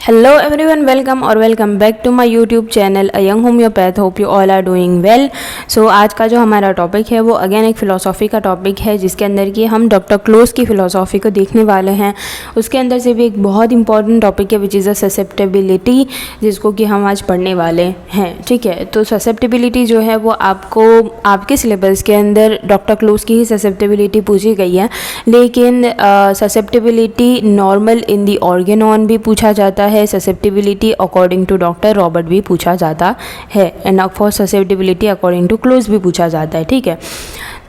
Hello everyone, welcome और welcome back to my YouTube channel a young homeopath. Hope you all are doing well. So आज का जो हमारा topic है वो अगेन एक फ़िलोसॉफ़ी का टॉपिक है, जिसके अंदर कि हम डॉक्टर क्लोज की फ़िलोसॉफ़ी को देखने वाले हैं। उसके अंदर से भी एक बहुत इंपॉर्टेंट टॉपिक है विच इज़ अ ससेप्टेबिलिटी, जिसको कि हम आज पढ़ने वाले हैं। ठीक है, तो ससेप्टेबिलिटी जो है वो आपको आपके सिलेबस के अंदर डॉक्टर क्लोज की ही ससेप्टेबिलिटी पूछी गई है, लेकिन susceptibility normal in the organon भी पूछा जाता है, susceptibility according to doctor Robert भी पूछा जाता है, and for susceptibility according to close भी पूछा जाता है। ठीक है,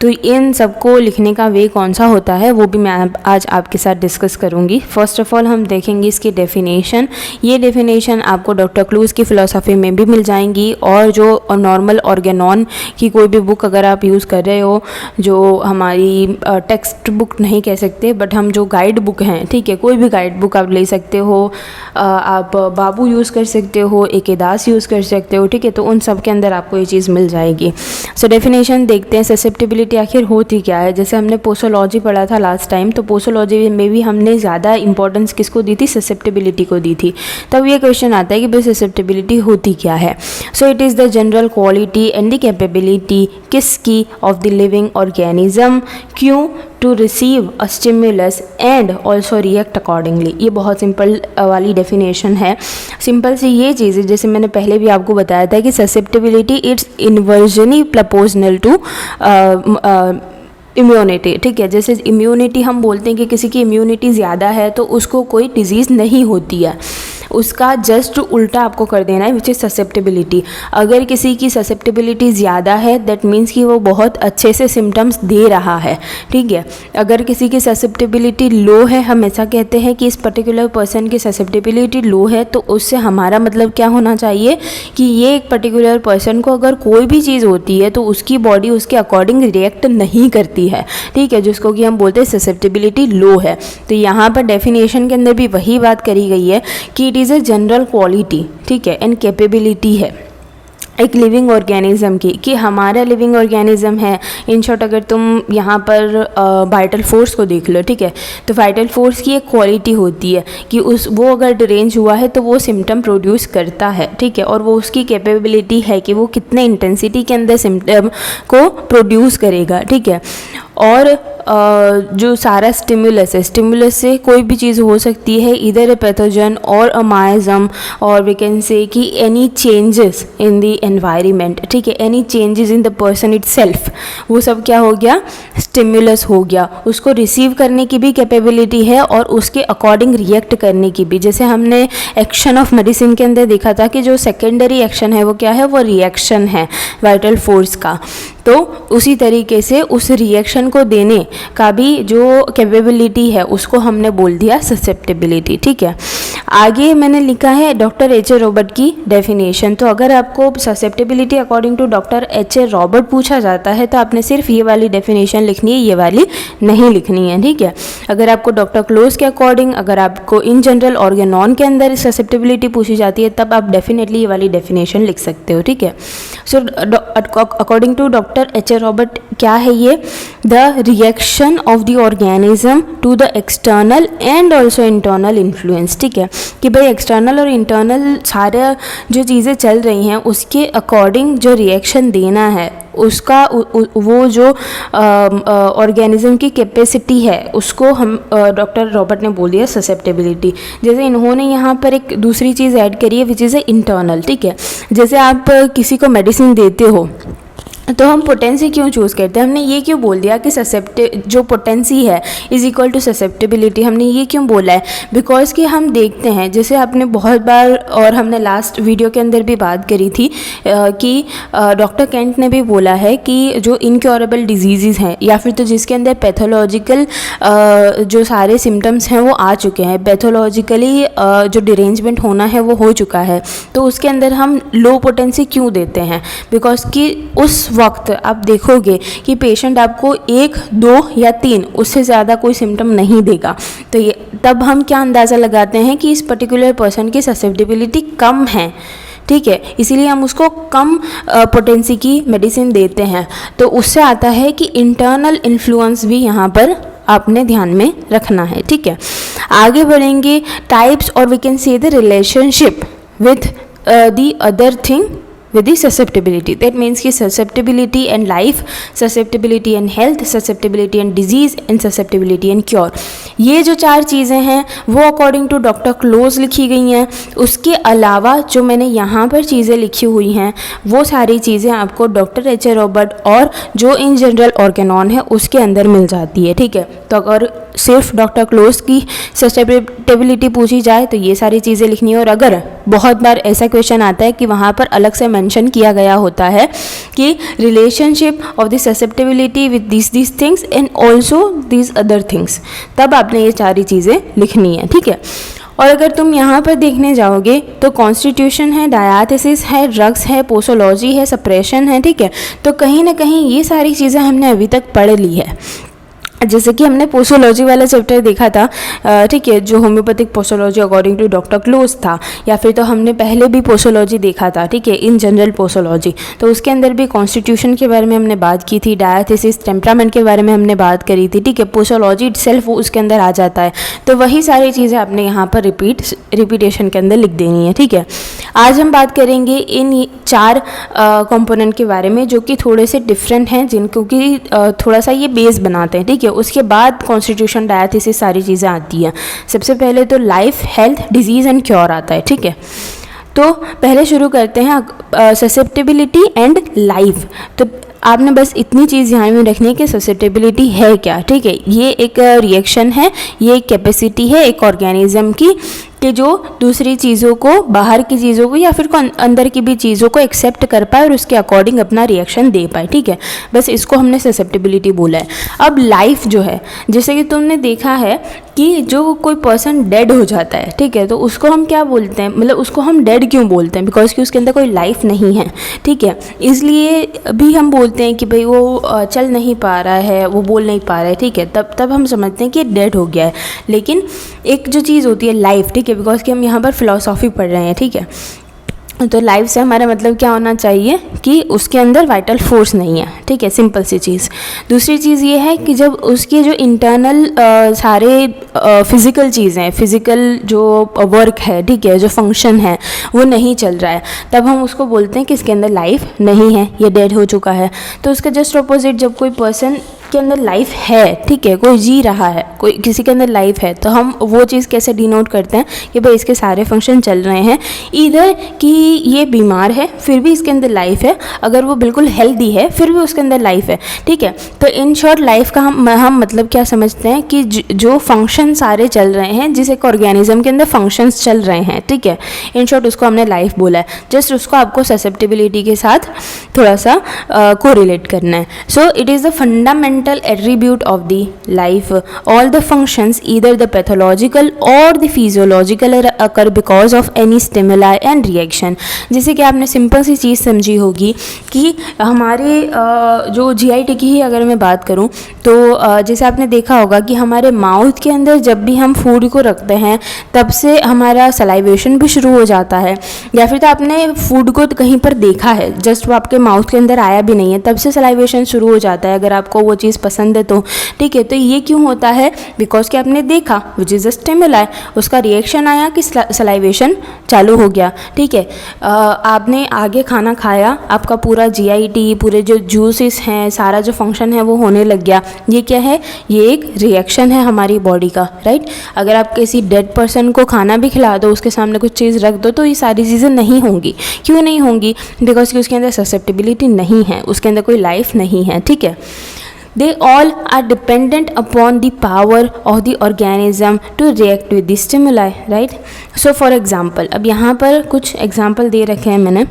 तो इन सबको लिखने का वे कौन सा होता है वो भी मैं आज आपके साथ डिस्कस करूंगी। फर्स्ट ऑफ ऑल हम देखेंगे इसकी डेफिनेशन। ये डेफिनेशन आपको डॉक्टर क्लूज की फ़िलोसॉफ़ी में भी मिल जाएंगी, और जो नॉर्मल ऑर्गेनॉन की कोई भी बुक अगर आप यूज़ कर रहे हो, जो हमारी टेक्स्ट बुक नहीं कह सकते बट हम जो गाइड बुक हैं, ठीक है, कोई भी गाइड बुक आप ले सकते हो, आप बाबू यूज़ कर सकते हो, ए दास यूज़ कर सकते हो। ठीक है, तो उन सब के अंदर आपको ये चीज़ मिल जाएगी। सो डेफिनेशन देखते हैं ससेप्टिबिलिटी आखिर होती क्या है। जैसे हमने पोसोलॉजी पढ़ा था लास्ट टाइम, तो पोसोलॉजी में भी हमने ज़्यादा इंपॉर्टेंस किसको दी थी, ससेप्टिबिलिटी को दी थी। तब ये क्वेश्चन आता है कि भाई ससेप्टिबिलिटी होती क्या है। So it is the general quality and the capability किसकी ऑफ द लिविंग ऑर्गेनिज्म क्यों to receive a stimulus and also react accordingly. ये बहुत सिंपल वाली डेफिनेशन है। सिंपल सी ये चीज़ है, जैसे मैंने पहले भी आपको बताया था कि susceptibility it's inversely proportional to immunity. ठीक है, जैसे इम्यूनिटी हम बोलते हैं कि किसी की इम्यूनिटी ज़्यादा है तो उसको कोई डिजीज़ नहीं होती है, उसका जस्ट उल्टा आपको कर देना है विच इज़ ससेप्टिबिलिटी। अगर किसी की ससेप्टिबिलिटी ज़्यादा है दैट मीन्स कि वो बहुत अच्छे से सिम्टम्स दे रहा है। ठीक है, अगर किसी की ससेप्टिबिलिटी लो है, हम ऐसा कहते हैं कि इस पर्टिकुलर पर्सन की ससेप्टिबिलिटी लो है, तो उससे हमारा मतलब क्या होना चाहिए कि ये एक पर्टिकुलर पर्सन को अगर कोई भी चीज़ होती है तो उसकी बॉडी उसके अकॉर्डिंग रिएक्ट नहीं करती है। ठीक है, जिसको कि हम बोलते हैं ससेप्टिबिलिटी लो है। तो यहाँ पर डेफिनेशन के अंदर भी वही बात करी गई है कि it is a general quality, ठीक है, एंड कैपेबिलिटी है एक लिविंग ऑर्गेनिज्म की, कि हमारा लिविंग ऑर्गेनिज्म है। इन शॉर्ट अगर तुम यहाँ पर वाइटल फोर्स को देख लो, ठीक है, तो वाइटल फोर्स की एक क्वालिटी होती है कि वो अगर डिरेंज हुआ है तो वो सिम्टम प्रोड्यूस करता है। ठीक है, और वो उसकी कैपेबिलिटी है कि वो कितने इंटेंसिटी के अंदर सिम्टम को प्रोड्यूस करेगा। ठीक है, और जो सारा स्टिमुलस है, स्टिमुलस से कोई भी चीज़ हो सकती है, इधर ए पैथोजन और अ माइजम, और वी कैन से कि any changes in the environment. ठीक है, any changes in the person itself, वो सब क्या हो गया, स्टिमुलस हो गया। उसको रिसीव करने की भी कैपेबिलिटी है और उसके अकॉर्डिंग रिएक्ट करने की भी। जैसे हमने एक्शन ऑफ मेडिसिन के अंदर देखा था कि जो सेकेंडरी एक्शन है वो क्या है, वो रिएक्शन है वाइटल फोर्स का। तो उसी तरीके से उस रिएक्शन को देने का भी जो कैपेबिलिटी है उसको हमने बोल दिया ससेप्टिबिलिटी। ठीक है, आगे मैंने लिखा है डॉक्टर एच ए रॉबर्ट की डेफिनेशन। तो अगर आपको susceptibility according to doctor H A Robert पूछा जाता है तो आपने सिर्फ ये वाली डेफिनेशन लिखनी है, ये वाली नहीं लिखनी है। ठीक है, अगर आपको डॉक्टर क्लोज के अकॉर्डिंग, अगर आपको इन जनरल ऑर्गेनॉन के अंदर ससेप्टिबिलिटी पूछी जाती है तब आप डेफिनेटली ये वाली डेफिनेशन लिख सकते हो। ठीक है, so according to doctor H A Robert क्या है ये, the reaction of the organism to the external and also internal influence. ठीक है, कि भाई एक्सटर्नल और इंटरनल सारे जो चीज़ें चल रही हैं उसके अकॉर्डिंग जो रिएक्शन देना है उसका वो जो ऑर्गेनिज्म की कैपेसिटी है उसको हम डॉक्टर रॉबर्ट ने बोल दिया ससेप्टेबिलिटी। जैसे इन्होंने यहाँ पर एक दूसरी चीज़ ऐड करी है विच इज़ ए इंटरनल। ठीक है, जैसे आप किसी को मेडिसिन देते हो तो हम पोटेंसी क्यों चूज़ करते हैं, हमने ये क्यों बोल दिया कि जो पोटेंसी है इज़ इक्वल टू ससेप्टिबिलिटी, हमने ये क्यों बोला है, बिकॉज कि हम देखते हैं, जैसे आपने बहुत बार और हमने लास्ट वीडियो के अंदर भी बात करी थी कि डॉक्टर केंट ने भी बोला है कि जो इनक्योरेबल डिजीज़ हैं या फिर तो जिसके अंदर पैथोलॉजिकल जो सारे सिम्टम्स हैं वो आ चुके हैं, पैथोलॉजिकली जो डिरेंजमेंट होना है वो हो चुका है, तो उसके अंदर हम लो पोटेंसी क्यों देते हैं, बिकॉज कि उस वक्त आप देखोगे कि पेशेंट आपको 1, 2 या 3 उससे ज़्यादा कोई सिम्टम नहीं देगा। तो ये तब हम क्या अंदाज़ा लगाते हैं कि इस पर्टिकुलर पर्सन की ससेप्टिबिलिटी कम है। ठीक है, इसीलिए हम उसको कम पोटेंसी की मेडिसिन देते हैं। तो उससे आता है कि इंटरनल इन्फ्लुएंस भी यहाँ पर आपने ध्यान में रखना है, ठीक है। आगे बढ़ेंगे, टाइप्स और we can say the relationship with the other thing with the susceptibility. That means कि susceptibility and life, susceptibility and health, susceptibility and disease and susceptibility and cure. ये जो 4 चीज़ें हैं वो अकॉर्डिंग टू डॉक्टर क्लोज लिखी गई हैं। उसके अलावा जो मैंने यहाँ पर चीज़ें लिखी हुई हैं वो सारी चीज़ें आपको डॉक्टर एच.ए. रॉबर्ट और जो इन जनरल ऑर्गेनॉन है उसके अंदर मिल जाती है, ठीक है। तो अगर सिर्फ डॉक्टर क्लोज की सस्टेबिलिटी पूछी जाए तो ये सारी चीज़ें लिखनी है। और अगर बहुत बार ऐसा क्वेश्चन आता है कि वहाँ पर अलग से मेंशन किया गया होता है कि relationship of the susceptibility with this things and also this other things, तब आपने ये सारी चीज़ें लिखनी है, ठीक है। और अगर तुम यहाँ पर देखने जाओगे तो कॉन्स्टिट्यूशन है, डायथेसिस है, ड्रग्स है, पोसोलॉजी है, सप्रेशन है, ठीक है। तो कहीं ना कहीं ये सारी चीज़ें हमने अभी तक पढ़ ली है। जैसे कि हमने पोसोलॉजी वाला चैप्टर देखा था, ठीक है, जो homeopathic posology according to doctor Close था, या फिर तो हमने पहले भी पोसोलॉजी देखा था, ठीक है, इन जनरल पोसोलॉजी। तो उसके अंदर भी कॉन्स्टिट्यूशन के बारे में हमने बात की थी, डायथेसिस, टेम्परामेंट के बारे में हमने बात करी थी, ठीक है। पोसोलॉजी इटसेल्फ वो उसके अंदर आ जाता है। तो वही सारी चीज़ें आपने यहाँ पर रिपीटेशन के अंदर लिख देनी है, ठीक है। आज हम बात करेंगे इन 4 कंपोनेंट के बारे में जो कि थोड़े से डिफरेंट हैं, जिनको कि थोड़ा सा ये बेस बनाते हैं, ठीक है। उसके बाद कॉन्स्टिट्यूशन, डायथेसिस सारी चीज़ें आती हैं। सबसे पहले तो life, health, disease and cure आता है, ठीक है। तो पहले शुरू करते हैं ससेप्टेबिलिटी एंड लाइफ। तो आपने बस इतनी चीज़ ध्यान में रखनी है कि ससेप्टेबिलिटी है क्या, ठीक है। ये एक रिएक्शन है, ये एक कैपेसिटी है एक ऑर्गेनिज्म की कि जो दूसरी चीज़ों को, बाहर की चीज़ों को या फिर अंदर की भी चीज़ों को एक्सेप्ट कर पाए और उसके अकॉर्डिंग अपना रिएक्शन दे पाए, ठीक है। बस इसको हमने ससेप्टेबिलिटी बोला है। अब लाइफ जो है, जैसे कि तुमने देखा है कि जो कोई पर्सन डेड हो जाता है, ठीक है, तो उसको हम क्या बोलते हैं, मतलब उसको हम डेड क्यों बोलते हैं? बिकॉज कि उसके अंदर कोई लाइफ नहीं है, ठीक है। इसलिए भी हम बोलते हैं कि भाई वो चल नहीं पा रहा है, वो बोल नहीं पा रहा है, ठीक है। तब हम समझते हैं कि डेड हो गया है। लेकिन एक जो चीज़ होती है लाइफ, ठीक है, बिकॉज कि हम यहाँ पर फिलॉसफी पढ़ रहे हैं, ठीक है। तो लाइफ से हमारा मतलब क्या होना चाहिए कि उसके अंदर वाइटल फोर्स नहीं है, ठीक है, सिंपल सी चीज़। दूसरी चीज़ ये है कि जब उसके जो इंटरनल सारे फिज़िकल चीज़ें, फिज़िकल जो वर्क है, ठीक है, जो फंक्शन है वो नहीं चल रहा है, तब हम उसको बोलते हैं कि इसके अंदर लाइफ नहीं है, ये डेड हो चुका है। तो उसका जस्ट ऑपोजिट, जब कोई पर्सन के अंदर लाइफ है, ठीक है, कोई जी रहा है, कोई किसी के अंदर लाइफ है, तो हम वो चीज़ कैसे डिनोट करते हैं कि भाई इसके सारे फंक्शन चल रहे हैं। इधर कि ये बीमार है फिर भी इसके अंदर लाइफ है, अगर वो बिल्कुल हेल्दी है फिर भी उसके अंदर लाइफ है, ठीक है। तो इन शॉर्ट लाइफ का हम मतलब क्या समझते हैं कि जो फंक्शन सारे चल रहे हैं, जिस एक ऑर्गेनिज्म के अंदर फंक्शंस चल रहे हैं, ठीक है, इन शॉर्ट उसको हमने लाइफ बोला है। जस्ट उसको आपको ससेप्टेबिलिटी के साथ थोड़ा सा कोरिलेट करना है। So it is the fundamental attribute of the life. All the functions, either the pathological or the physiological, occur because of any stimuli and reaction. जैसे कि आपने सिंपल सी चीज़ समझी होगी कि हमारे जो GIT की ही अगर मैं बात करूं तो जैसे आपने देखा होगा कि हमारे माउथ के अंदर जब भी हम फूड को रखते हैं तब से हमारा सलाइवेशन भी शुरू हो जाता है, या फिर तो आपने फूड को तो कहीं पर देखा है, जस्ट वो आपके माउथ के अंदर आया भी नहीं है तब से सलाइवेशन शुरू हो जाता है, अगर आपको वो चीज़ पसंद है तो, ठीक है। तो ये क्यों होता है? बिकॉज कि आपने देखा, विच इज़ अ स्टिमुलाई, उसका रिएक्शन आया कि सलाइवेशन चालू हो गया, ठीक है। आपने आगे खाना खाया, आपका पूरा GIT, पूरे जो जूसेस हैं, सारा जो फंक्शन है वो होने लग गया। ये क्या है? ये एक रिएक्शन है हमारी बॉडी का, राइट। अगर आप किसी डेड पर्सन को खाना भी खिला दो, उसके सामने कुछ चीज़ रख दो, तो ये सारी चीज़ें नहीं होंगी। क्यों नहीं होंगी? बिकॉज कि उसके अंदर ससेप्टेबिलिटी नहीं है, उसके अंदर कोई लाइफ नहीं है, ठीक है। They all are dependent upon the power of the organism to react with the stimuli, right? So for example, अब यहाँ पर कुछ एग्जाम्पल दे रखे हैं मैंने,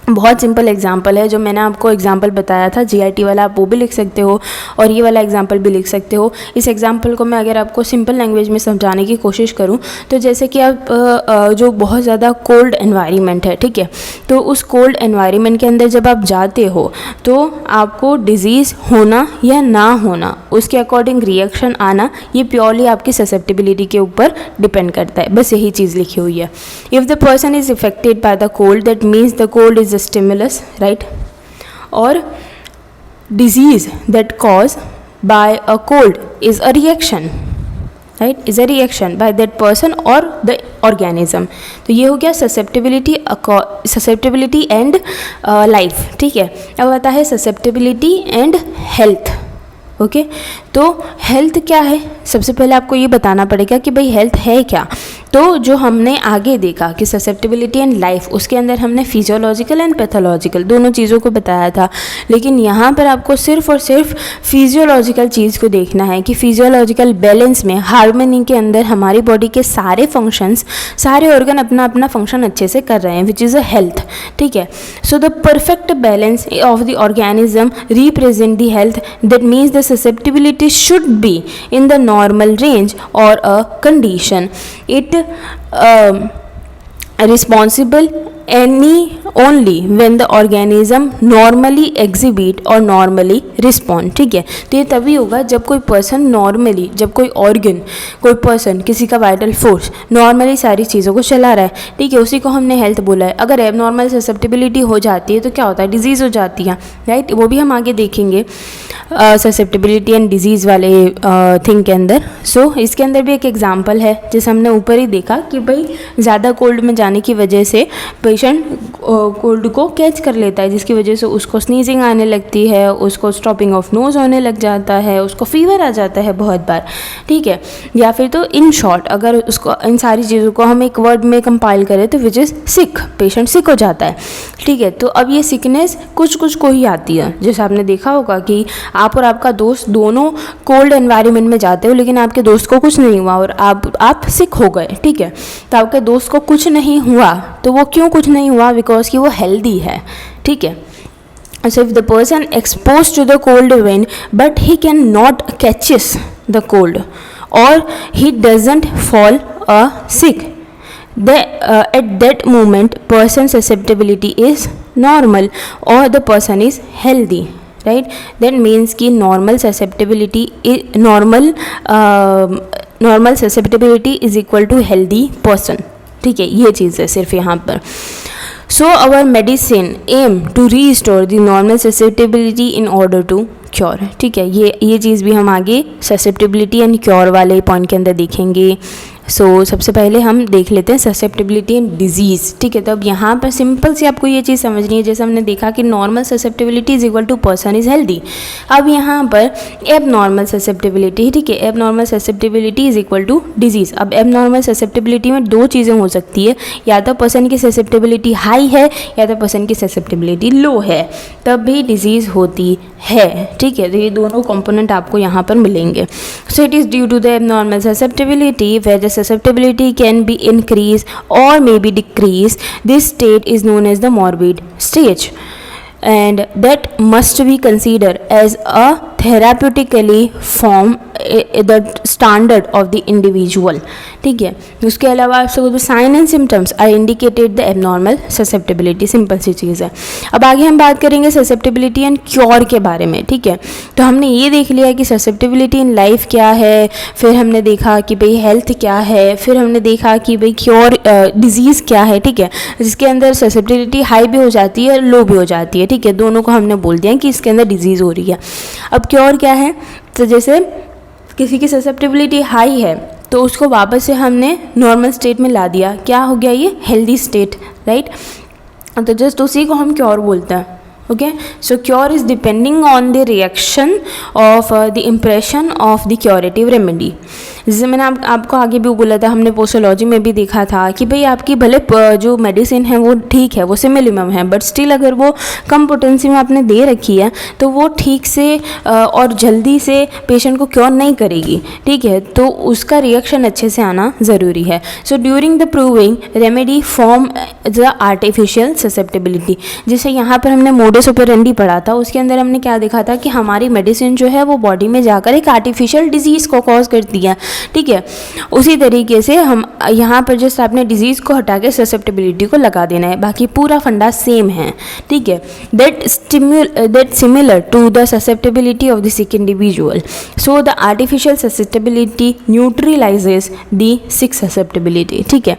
बहुत सिंपल एग्जाम्पल है जो मैंने आपको एग्जाम्पल बताया था GIT वाला, आप वो भी लिख सकते हो और ये वाला एग्जाम्पल भी लिख सकते हो। इस एग्जाम्पल को मैं अगर आपको सिंपल लैंग्वेज में समझाने की कोशिश करूँ तो जैसे कि आप जो बहुत ज़्यादा कोल्ड एनवायरनमेंट है, ठीक है, तो उस कोल्ड एनवायरनमेंट के अंदर जब आप जाते हो तो आपको डिज़ीज़ होना या ना होना, उसके अकॉर्डिंग रिएक्शन आना, ये प्योरली आपकी ससेप्टेबिलिटी के ऊपर डिपेंड करता है। बस यही चीज़ लिखी हुई है। If the person is affected by the cold, that means the cold is a stimulus, right? Or disease that cause by a cold is a reaction, right? Is a reaction by that person or the organism. तो ये हो गया susceptibility and life, ठीक है. अब आता है susceptibility and health. Okay तो हेल्थ क्या है, सबसे पहले आपको ये बताना पड़ेगा कि भाई हेल्थ है क्या. तो जो हमने आगे देखा कि ससेप्टिबिलिटी एंड लाइफ, उसके अंदर हमने फिजियोलॉजिकल एंड पैथोलॉजिकल दोनों चीज़ों को बताया था. लेकिन यहाँ पर आपको सिर्फ और सिर्फ फिजियोलॉजिकल चीज़ को देखना है कि फिजियोलॉजिकल बैलेंस में, हार्मनी के अंदर हमारी बॉडी के सारे फंक्शंस, सारे ऑर्गन अपना अपना फंक्शन अच्छे से कर रहे हैं, विच इज़ अ हेल्थ, ठीक है. So the perfect balance of the organism represent the health. That means the susceptibility should be in the normal range or a condition. It responsible only when the organism normally exhibit or normally respond. ठीक है, तो ये तभी होगा जब कोई person normally, जब कोई ऑर्गन, कोई पर्सन, किसी का वाइटल फोर्स नॉर्मली सारी चीज़ों को चला रहा है, ठीक है, उसी को हमने हेल्थ बोला है. अगर एबनॉर्मल ससेप्टिबिलिटी हो जाती है तो क्या होता है, डिजीज़ हो जाती है, राइट. वो भी हम आगे देखेंगे ससेप्टिबिलिटी एंड डिजीज़ वाले थिंग के अंदर. सो इसके अंदर भी एक एग्जाम्पल है, जैसे हमने ऊपर ही देखा कि भाई ज़्यादा कोल्ड में जाने की वजह से पेशेंट कोल्ड को कैच कर लेता है, जिसकी वजह से उसको स्नीजिंग आने लगती है, उसको स्टॉपिंग ऑफ नोज होने लग जाता है, उसको फीवर आ जाता है बहुत बार, ठीक है. या फिर तो इन शॉर्ट अगर उसको इन सारी चीज़ों को हम एक वर्ड में कंपाइल करें तो विच इज़ सिक, पेशेंट सिक हो जाता है, ठीक है. तो अब ये सिकनेस कुछ कुछ को ही आती है. जैसे आपने देखा होगा कि आप और आपका दोस्त दोनों कोल्ड एनवायरनमेंट में जाते हो, लेकिन आपके दोस्त को कुछ नहीं हुआ और आप सिक हो गए, ठीक है. तो आपके दोस्त को कुछ नहीं हुआ, तो वो क्यों कुछ नहीं हुआ, बिकॉज कि वो हेल्दी है, ठीक है. So if the person exposed to the cold wind but he cannot catches the cold or he doesn't fall sick, at that moment person's susceptibility is normal or the person is healthy, right. That means कि normal susceptibility is equal to healthy person, ठीक है. ये चीज़ है सिर्फ यहाँ पर. So our medicine aim to restore the normal susceptibility in order to cure, ठीक है. ये चीज़ भी हम आगे ससेप्टिबिलिटी एंड क्योर वाले पॉइंट के अंदर देखेंगे. सबसे पहले हम देख लेते हैं ससेप्टिबिलिटी एंड डिजीज़, ठीक है. तो अब यहाँ पर सिंपल सी आपको ये चीज़ समझनी है. जैसे हमने देखा कि normal susceptibility is equal to person is healthy. अब यहाँ पर एब नॉर्मल ससेप्टिबिलिटी, ठीक है, abnormal susceptibility is equal to disease. अब एब नॉर्मल ससेप्टिबिलिटी में दो चीज़ें हो सकती है, या तो पर्सन की ससेप्टिबिलिटी हाई है या तो पर्सन की ससेप्टिबिलिटी लो है, तब भी डिजीज़ होती है, ठीक है. तो ये दोनों कंपोनेंट आपको यहाँ पर मिलेंगे. So it is due to the abnormal susceptibility where the susceptibility can be increased or may be decreased. This state is known as the morbid stage, and that must be considered as a therapeutically form the standard of the individual, ठीक है. उसके अलावा आपसे sign and symptoms are indicated the abnormal susceptibility. Simple सी चीज़ है. अब आगे हम बात करेंगे ससेप्टिबिलिटी एंड क्योर के बारे में, ठीक है. तो हमने ये देख लिया कि ससेप्टिबिलिटी इन लाइफ क्या है, फिर हमने देखा कि भाई हेल्थ क्या है, फिर हमने देखा कि भाई क्योर डिजीज़ क्या है, ठीक है, जिसके अंदर ससेप्टिबिलिटी हाई भी हो जाती है, लो भी हो जाती है, ठीक है. दोनों को हमने बोल दिया कि इसके अंदर डिजीज़ हो रही है. अब क्योर क्या है, तो जैसे किसी की ससेप्टिबिलिटी हाई है तो उसको वापस से हमने नॉर्मल स्टेट में ला दिया, क्या हो गया ये हेल्दी स्टेट, राइट. तो जस्ट उसी को हम क्योर बोलते हैं. Okay, so cure is depending on the reaction of the impression of the curative remedy. जैसे मैंने आपको आगे भी बोला था, हमने पोस्टोलॉजी में भी देखा था कि भाई आपकी भले जो मेडिसिन है वो ठीक है, वो सिमिलिमम है, बट स्टिल अगर वो कम पोटेंसी में आपने दे रखी है तो वो ठीक से और जल्दी से पेशेंट को क्योर नहीं करेगी, ठीक है. तो उसका रिएक्शन अच्छे से आना ज़रूरी है. So during the proving remedy form the artificial susceptibility. जैसे यहाँ पर हमने मोडस ऑपरेंडी पढ़ा था, उसके अंदर हमने क्या देखा था कि हमारी मेडिसिन जो है वो बॉडी में जाकर एक आर्टिफिशियल डिजीज़ को कॉज करती है, ठीक है. उसी तरीके से हम यहाँ पर जस्ट आपने डिजीज़ को हटा के ससेप्टिबिलिटी को लगा देना है, बाकी पूरा फंडा सेम है, ठीक है. That similar to the susceptibility of the sick individual. So the artificial susceptibility neutralises the sick susceptibility, ठीक है.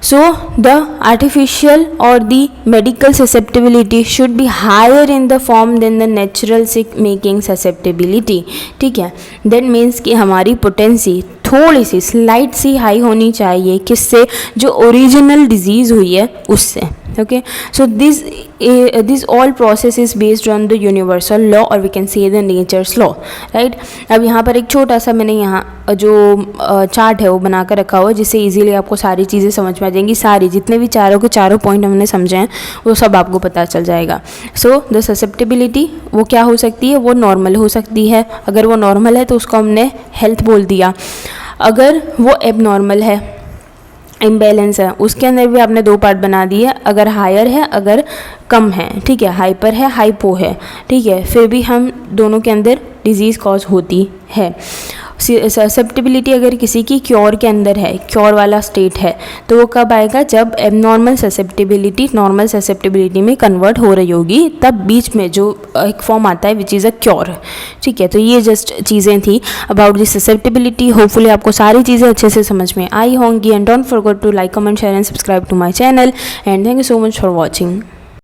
So the artificial or the medical susceptibility should be higher in the form than the natural sick making susceptibility. ठीक है, that means कि हमारी potency थोड़ी सी slight सी high होनी चाहिए, किससे, जो ओरिजिनल डिजीज़ हुई है उससे. Okay, so this all process is based on the universal law और we can say the nature's law, right. अब यहाँ पर एक छोटा सा मैंने यहाँ जो चार्ट है वो बना कर रखा हुआ है, जिससे इजीली आपको सारी चीज़ें समझ में आ जाएंगी. सारी जितने भी चारों के चारों पॉइंट हमने समझे हैं वो सब आपको पता चल जाएगा. सो द ससेप्टिबिलिटी वो क्या हो सकती है, वो नॉर्मल हो सकती है. अगर वो नॉर्मल है तो उसको हमने हेल्थ बोल दिया. अगर वो एबनॉर्मल है, इम्बैलेंस है, उसके अंदर भी आपने दो पार्ट बना दिए. अगर हायर है, अगर कम है, ठीक है, हाइपर है, हाइपो है, ठीक है, फिर भी हम दोनों के अंदर डिजीज़ कॉज होती है. ससेप्टिबिलिटी अगर किसी की क्योर के अंदर है, क्योर वाला स्टेट है, तो वो कब आएगा, जब एबनॉर्मल ससेप्टिबिलिटी नॉर्मल ससेप्टिबिलिटी में कन्वर्ट हो रही होगी, तब बीच में जो एक फॉर्म आता है विच इज़ अ क्योर. ठीक है, तो ये जस्ट चीज़ें थी अबाउट दिस ससेप्टिबिलिटी. होपफुली आपको सारी चीज़ें अच्छे से समझ में आई होंगी. And don't forget to like, comment, share and subscribe to my channel. And thank you so much for watching.